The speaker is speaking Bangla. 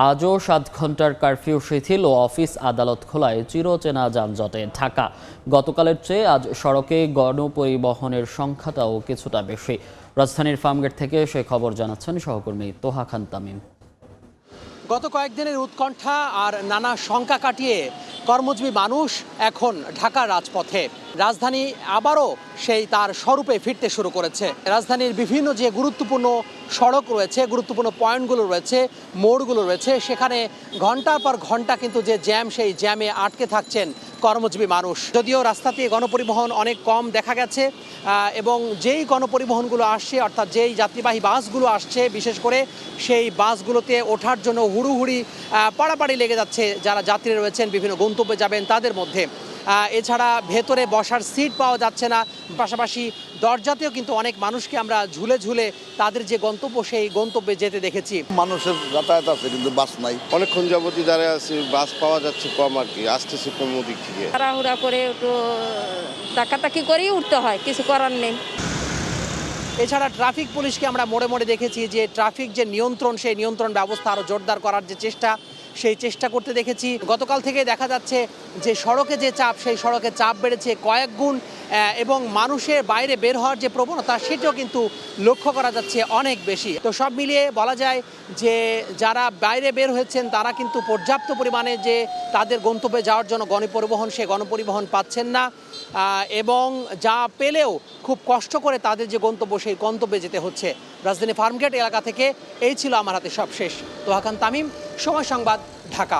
আজও 7 ঘন্টার কারফিউ শিথিল ও অফিস আদালত খোলায় চিরচেনা যানজটে ঢাকা। গতকালের চেয়ে আজ সড়কে গণপরিবহনের সংখ্যাটাও কিছুটা বেশি। রাজধানীর ফার্মগেট থেকে সে খবর জানাচ্ছেন সহকর্মী তোহা খান তামিম। গত কয়েকদিনের উৎকণ্ঠা আর নানা শঙ্কা কাটিয়ে কর্মজীবী মানুষ এখন ঢাকার রাজপথে। রাজধানী আবারও সেই তার স্বরূপে ফিরতে শুরু করেছে। রাজধানীর বিভিন্ন যে গুরুত্বপূর্ণ সড়ক রয়েছে, গুরুত্বপূর্ণ পয়েন্টগুলো রয়েছে, মোড়গুলো রয়েছে, সেখানে ঘন্টার পর ঘন্টা কিন্তু যে জ্যাম, সেই জ্যামে আটকে থাকছেন কর্মজীবী মানুষ। যদিও রাস্তাতে গণপরিবহন অনেক কম দেখা গেছে এবং যেই গণপরিবহনগুলো আসছে, অর্থাৎ যেই যাত্রীবাহী বাসগুলো আসছে, বিশেষ করে সেই বাসগুলোতে ওঠার জন্য হুড়ুহুড়ি পাড়াপাড়ি লেগে যাচ্ছে যারা যাত্রী রয়েছেন, বিভিন্ন গন্তব্যে যাবেন তাদের মধ্যে। এছাড়া ভেতরে বসার সিট পাওয়া যাচ্ছে না, পাশাপাশি দরজাতেও কিন্তু অনেক মানুষকে আমরা ঝুলে ঝুলে তাদের যে গন্তব্য, সেই গন্তব্যে যেতে দেখেছি। মানুষের যাতায়াত আছে কিন্তু বাস নাই। অনেকক্ষণ যাবতই দাঁড়িয়ে আছি, বাস পাওয়া যাচ্ছে কম আর কি, আসতেছে কম দিক থেকে। তাড়াহুড়া করে একটু ধাক্কাধাক্কি করেই উঠতে হয়, কিছু করার নেই। এছাড়া ট্রাফিক পুলিশকে আমরা মোড়ে মোড়ে দেখেছি যে ট্রাফিক যে নিয়ন্ত্রণ, সেই নিয়ন্ত্রণ ব্যবস্থা আরও জোরদার করার যে চেষ্টা, সেই চেষ্টা করতে দেখেছি। গতকাল থেকে দেখা যাচ্ছে যে সড়কে যে চাপ, সেই সড়কে চাপ বেড়েছে কয়েক গুণ এবং মানুষের বাইরে বের হওয়ার যে প্রবণতা, সেটাও কিন্তু লক্ষ্য করা যাচ্ছে অনেক বেশি। তো সব মিলিয়ে বলা যায় যে যারা বাইরে বের হয়েছেন তারা কিন্তু পর্যাপ্ত পরিমাণে যে তাদের গন্তব্যে যাওয়ার জন্য গণপরিবহন, সে গণপরিবহন পাচ্ছেন না এবং যা পেলেও খুব কষ্ট করে তাদের যে গন্তব্য, সেই গন্তব্যে যেতে হচ্ছে। রাজধানী ফার্মগেট এলাকা থেকে এই ছিল আমার হাতে সবশেষ। তোহা খান তামিম, সময় সংবাদ, ঢাকা।